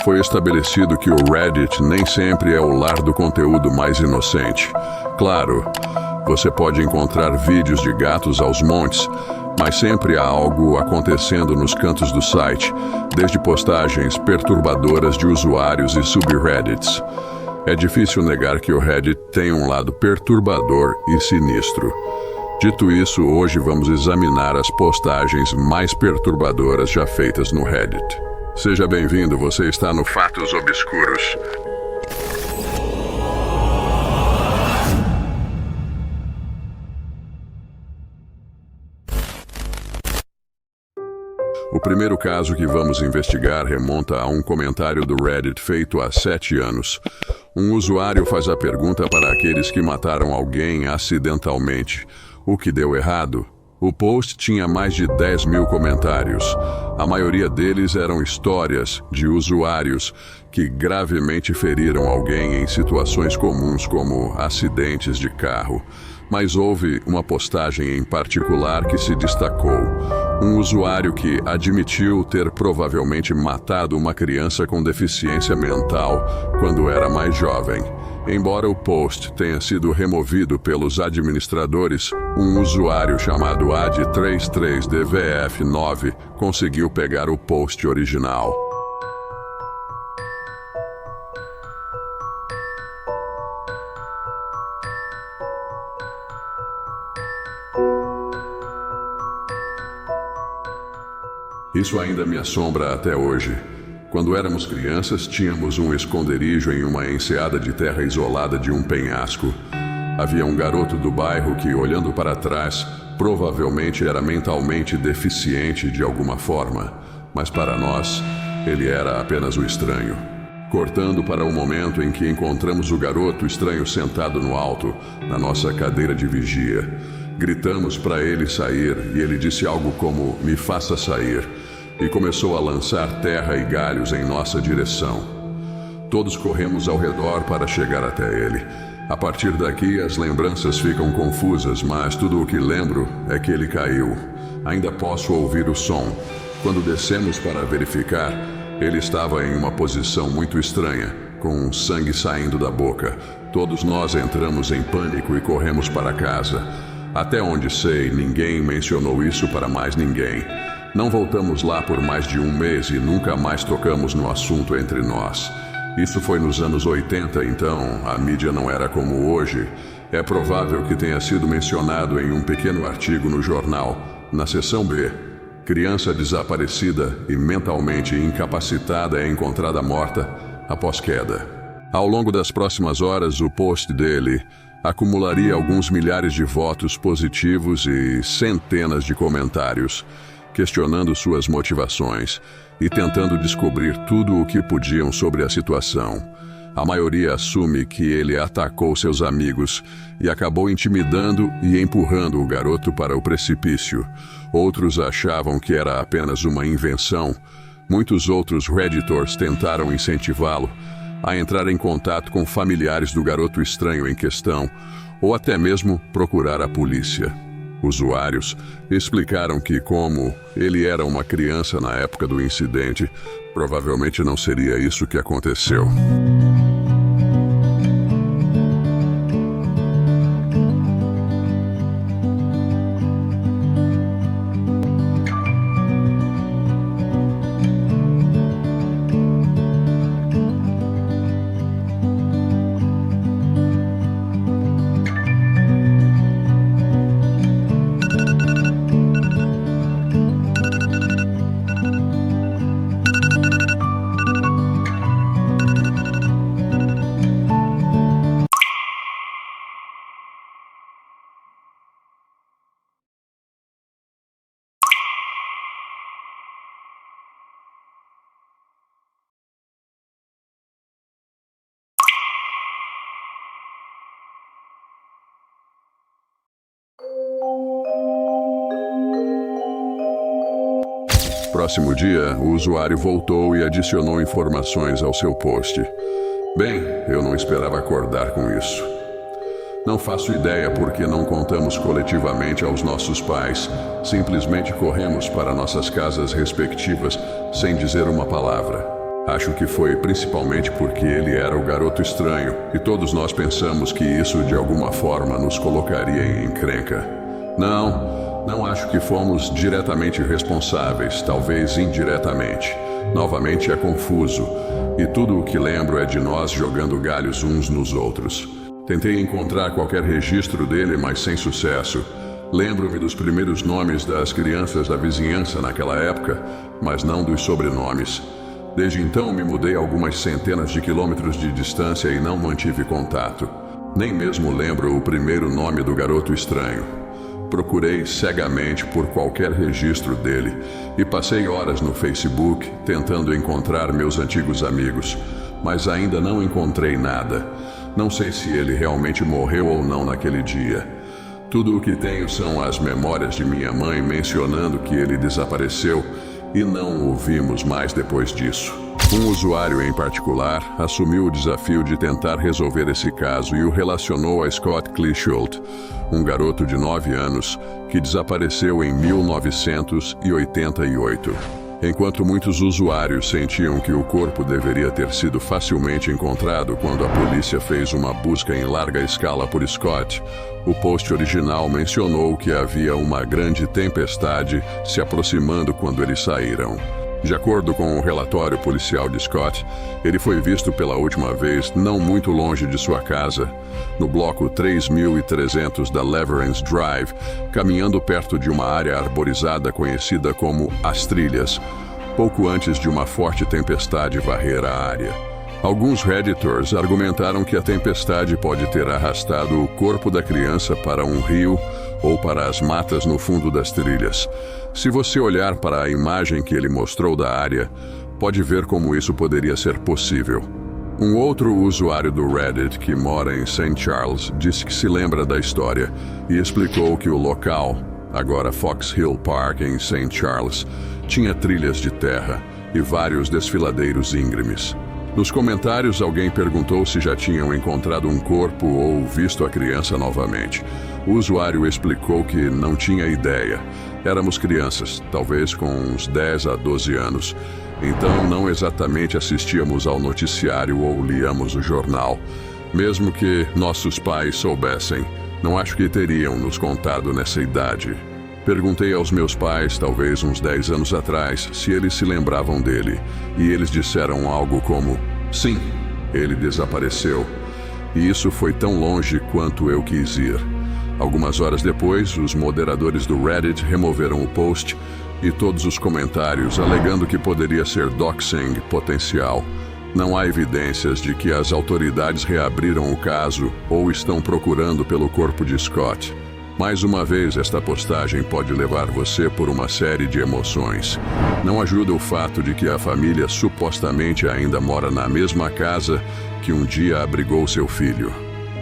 Foi estabelecido que o Reddit nem sempre é o lar do conteúdo mais inocente. Claro, você pode encontrar vídeos de gatos aos montes, mas sempre há algo acontecendo nos cantos do site, desde postagens perturbadoras de usuários e subreddits. É difícil negar que o Reddit tem um lado perturbador e sinistro. Dito isso, hoje vamos examinar as postagens mais perturbadoras já feitas no Reddit. Seja bem-vindo, você está no Fatos Obscuros. O primeiro caso que vamos investigar remonta a um comentário do Reddit feito há 7 anos. Um usuário faz a pergunta para aqueles que mataram alguém acidentalmente: o que deu errado? O post tinha mais de 10 mil comentários. A maioria deles eram histórias de usuários que gravemente feriram alguém em situações comuns como acidentes de carro. Mas houve uma postagem em particular que se destacou. Um usuário que admitiu ter provavelmente matado uma criança com deficiência mental quando era mais jovem. Embora o post tenha sido removido pelos administradores, um usuário chamado Ad33DVF9 conseguiu pegar o post original. Isso ainda me assombra até hoje. Quando éramos crianças, tínhamos um esconderijo em uma enseada de terra isolada de um penhasco. Havia um garoto do bairro que, olhando para trás, provavelmente era mentalmente deficiente de alguma forma, mas para nós, ele era apenas o estranho. Cortando para o momento em que encontramos o garoto estranho sentado no alto, na nossa cadeira de vigia. Gritamos para ele sair e ele disse algo como: "Me faça sair", e começou a lançar terra e galhos em nossa direção. Todos corremos ao redor para chegar até ele. A partir daqui as lembranças ficam confusas, mas tudo o que lembro é que ele caiu. Ainda posso ouvir o som. Quando descemos para verificar, ele estava em uma posição muito estranha, com sangue saindo da boca. Todos nós entramos em pânico e corremos para casa. Até onde sei, ninguém mencionou isso para mais ninguém. Não voltamos lá por mais de um mês e nunca mais tocamos no assunto entre nós. Isso foi nos anos 80, então a mídia não era como hoje. É provável que tenha sido mencionado em um pequeno artigo no jornal, na seção B. Criança desaparecida e mentalmente incapacitada é encontrada morta após queda. Ao longo das próximas horas, o post dele acumularia alguns milhares de votos positivos e centenas de comentários, questionando suas motivações e tentando descobrir tudo o que podiam sobre a situação. A maioria assume que ele atacou seus amigos e acabou intimidando e empurrando o garoto para o precipício. Outros achavam que era apenas uma invenção. Muitos outros Redditors tentaram incentivá-lo a entrar em contato com familiares do garoto estranho em questão, ou até mesmo procurar a polícia. Usuários explicaram que, como ele era uma criança na época do incidente, provavelmente não seria isso que aconteceu. Próximo dia, o usuário voltou e adicionou informações ao seu post. Bem, eu não esperava acordar com isso. Não faço ideia porque não contamos coletivamente aos nossos pais. Simplesmente corremos para nossas casas respectivas sem dizer uma palavra. Acho que foi principalmente porque ele era o garoto estranho, e todos nós pensamos que isso de alguma forma nos colocaria em encrenca. Não acho que fomos diretamente responsáveis, talvez indiretamente. Novamente é confuso, e tudo o que lembro é de nós jogando galhos uns nos outros. Tentei encontrar qualquer registro dele, mas sem sucesso. Lembro-me dos primeiros nomes das crianças da vizinhança naquela época, mas não dos sobrenomes. Desde então me mudei a algumas centenas de quilômetros de distância e não mantive contato. Nem mesmo lembro o primeiro nome do garoto estranho. Procurei cegamente por qualquer registro dele e passei horas no Facebook tentando encontrar meus antigos amigos, mas ainda não encontrei nada. Não sei se ele realmente morreu ou não naquele dia. Tudo o que tenho são as memórias de minha mãe mencionando que ele desapareceu e não o vimos mais depois disso. Um usuário em particular assumiu o desafio de tentar resolver esse caso e o relacionou a Scott Clisholt, um garoto de 9 anos que desapareceu em 1988. Enquanto muitos usuários sentiam que o corpo deveria ter sido facilmente encontrado quando a polícia fez uma busca em larga escala por Scott, o post original mencionou que havia uma grande tempestade se aproximando quando eles saíram. De acordo com o relatório policial de Scott, ele foi visto pela última vez não muito longe de sua casa, no bloco 3300 da Leverance Drive, caminhando perto de uma área arborizada conhecida como As Trilhas, pouco antes de uma forte tempestade varrer a área. Alguns Redditors argumentaram que a tempestade pode ter arrastado o corpo da criança para um rio ou para as matas no fundo das trilhas. Se você olhar para a imagem que ele mostrou da área, pode ver como isso poderia ser possível. Um outro usuário do Reddit que mora em St. Charles disse que se lembra da história e explicou que o local, agora Fox Hill Park em St. Charles, tinha trilhas de terra e vários desfiladeiros íngremes. Nos comentários, alguém perguntou se já tinham encontrado um corpo ou visto a criança novamente. O usuário explicou que não tinha ideia. Éramos crianças, talvez com uns 10 a 12 anos. Então não exatamente assistíamos ao noticiário ou líamos o jornal. Mesmo que nossos pais soubessem, não acho que teriam nos contado nessa idade. Perguntei aos meus pais, talvez uns 10 anos atrás, se eles se lembravam dele, e eles disseram algo como: sim, ele desapareceu. E isso foi tão longe quanto eu quis ir. Algumas horas depois, os moderadores do Reddit removeram o post e todos os comentários, alegando que poderia ser doxing potencial. Não há evidências de que as autoridades reabriram o caso ou estão procurando pelo corpo de Scott. Mais uma vez, esta postagem pode levar você por uma série de emoções. Não ajuda o fato de que a família supostamente ainda mora na mesma casa que um dia abrigou seu filho.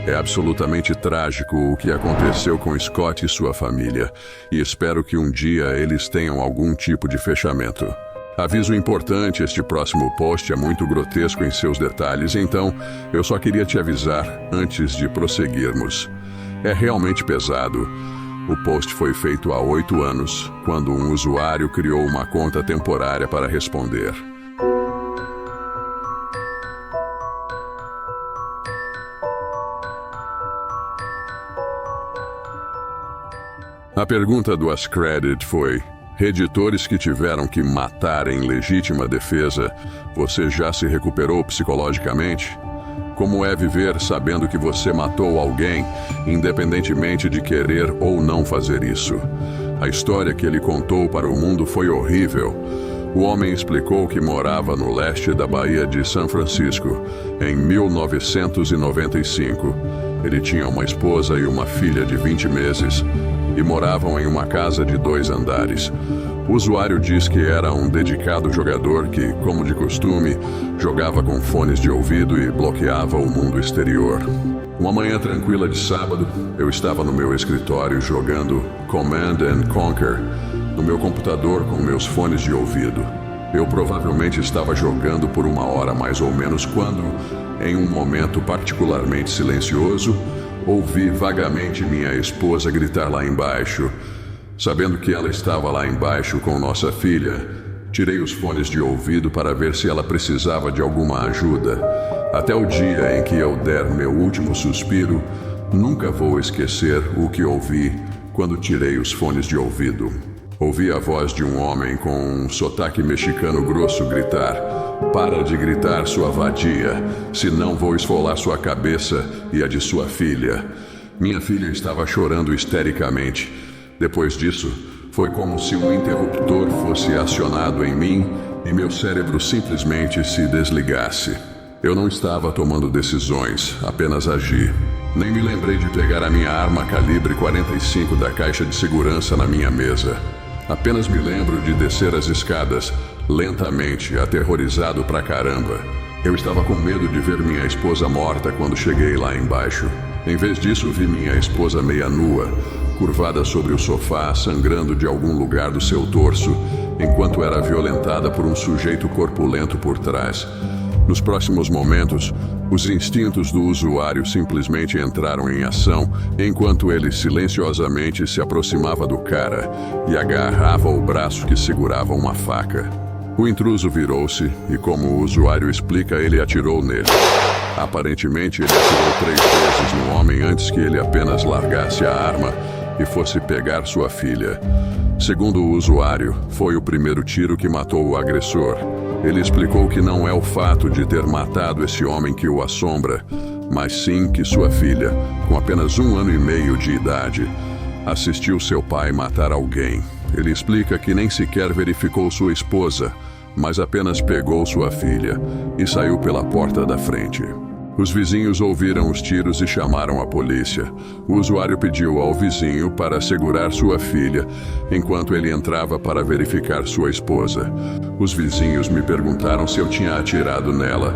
É absolutamente trágico o que aconteceu com Scott e sua família, e espero que um dia eles tenham algum tipo de fechamento. Aviso importante, este próximo post é muito grotesco em seus detalhes, então eu só queria te avisar antes de prosseguirmos. É realmente pesado. O post foi feito há 8 anos, quando um usuário criou uma conta temporária para responder. A pergunta do AskReddit foi: reditores que tiveram que matar em legítima defesa, você já se recuperou psicologicamente? Como é viver sabendo que você matou alguém, independentemente de querer ou não fazer isso? A história que ele contou para o mundo foi horrível. O homem explicou que morava no leste da Baía de São Francisco, em 1995. Ele tinha uma esposa e uma filha de 20 meses e moravam em uma casa de 2 andares. O usuário diz que era um dedicado jogador que, como de costume, jogava com fones de ouvido e bloqueava o mundo exterior. Uma manhã tranquila de sábado, eu estava no meu escritório jogando Command & Conquer no meu computador com meus fones de ouvido. Eu provavelmente estava jogando por 1 hora mais ou menos quando, em um momento particularmente silencioso, ouvi vagamente minha esposa gritar lá embaixo. Sabendo que ela estava lá embaixo com nossa filha, Tirei os fones de ouvido para ver se ela precisava de alguma ajuda. Até o dia em que eu der meu último suspiro, nunca vou esquecer o que ouvi quando tirei os fones de ouvido. Ouvi a voz de um homem com um sotaque mexicano grosso gritar: "Para de gritar, sua vadia, senão vou esfolar sua cabeça e a de sua filha." Minha filha estava chorando histericamente. Depois disso, foi como se um interruptor fosse acionado em mim e meu cérebro simplesmente se desligasse. Eu não estava tomando decisões, apenas agi. Nem me lembrei de pegar a minha arma calibre 45 da caixa de segurança na minha mesa. Apenas me lembro de descer as escadas, lentamente, aterrorizado pra caramba. Eu estava com medo de ver minha esposa morta quando cheguei lá embaixo. Em vez disso, vi minha esposa meia nua, curvada sobre o sofá, sangrando de algum lugar do seu torso, enquanto era violentada por um sujeito corpulento por trás. Nos próximos momentos, os instintos do usuário simplesmente entraram em ação, enquanto ele silenciosamente se aproximava do cara e agarrava o braço que segurava uma faca. O intruso virou-se e, como o usuário explica, ele atirou nele. Aparentemente, ele atirou 3 vezes no homem antes que ele apenas largasse a arma e fosse pegar sua filha. Segundo o usuário, foi o primeiro tiro que matou o agressor. Ele explicou que não é o fato de ter matado esse homem que o assombra, mas sim que sua filha, com apenas 1 ano e meio de idade, assistiu seu pai matar alguém. Ele explica que nem sequer verificou sua esposa, mas apenas pegou sua filha e saiu pela porta da frente. Os vizinhos ouviram os tiros e chamaram a polícia. O usuário pediu ao vizinho para segurar sua filha, enquanto ele entrava para verificar sua esposa. Os vizinhos me perguntaram se eu tinha atirado nela,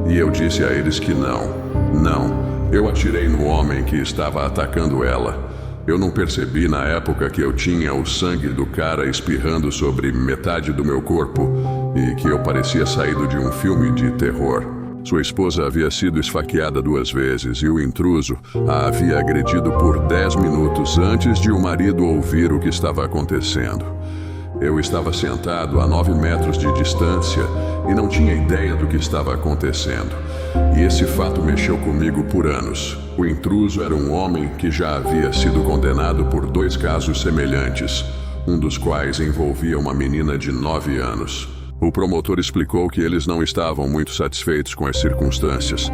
e eu disse a eles que não. Não, eu atirei no homem que estava atacando ela. Eu não percebi na época que eu tinha o sangue do cara espirrando sobre metade do meu corpo e que eu parecia saído de um filme de terror. Sua esposa havia sido esfaqueada 2 vezes e o intruso a havia agredido por 10 minutos antes de o marido ouvir o que estava acontecendo. Eu estava sentado a 9 metros de distância e não tinha ideia do que estava acontecendo. E esse fato mexeu comigo por anos. O intruso era um homem que já havia sido condenado por 2 casos semelhantes, um dos quais envolvia uma menina de 9 anos. O promotor explicou que eles não estavam muito satisfeitos com as circunstâncias,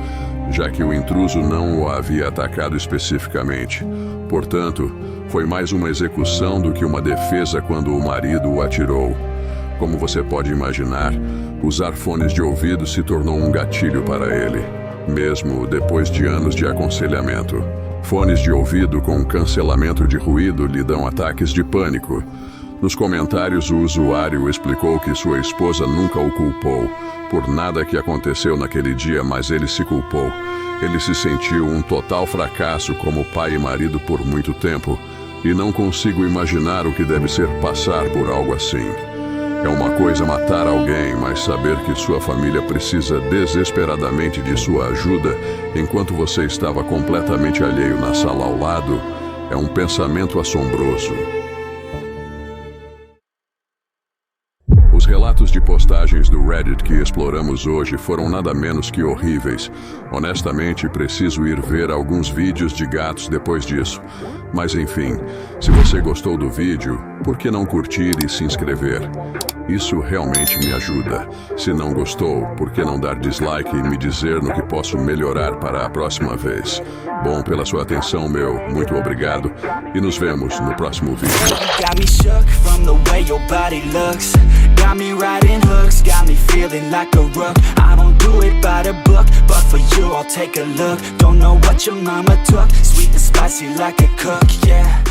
já que o intruso não o havia atacado especificamente. Portanto, foi mais uma execução do que uma defesa quando o marido o atirou. Como você pode imaginar, usar fones de ouvido se tornou um gatilho para ele, mesmo depois de anos de aconselhamento. Fones de ouvido com cancelamento de ruído lhe dão ataques de pânico. Nos comentários, o usuário explicou que sua esposa nunca o culpou por nada que aconteceu naquele dia, mas ele se culpou. Ele se sentiu um total fracasso como pai e marido por muito tempo, e não consigo imaginar o que deve ser passar por algo assim. É uma coisa matar alguém, mas saber que sua família precisa desesperadamente de sua ajuda enquanto você estava completamente alheio na sala ao lado, é um pensamento assombroso. Os relatos de postagens do Reddit que exploramos hoje foram nada menos que horríveis. Honestamente, preciso ir ver alguns vídeos de gatos depois disso. Mas enfim, se você gostou do vídeo, por que não curtir e se inscrever? Isso realmente me ajuda. Se não gostou, por que não dar dislike e me dizer no que posso melhorar para a próxima vez? Bom, pela sua atenção, meu muito obrigado e nos vemos no próximo vídeo. Got me shook from the way your body looks. Got me riding hooks, got me feeling like a rook. I don't do it by the book, but for you I'll take a look. Don't know what your mama took, sweet and spicy like a cook, yeah.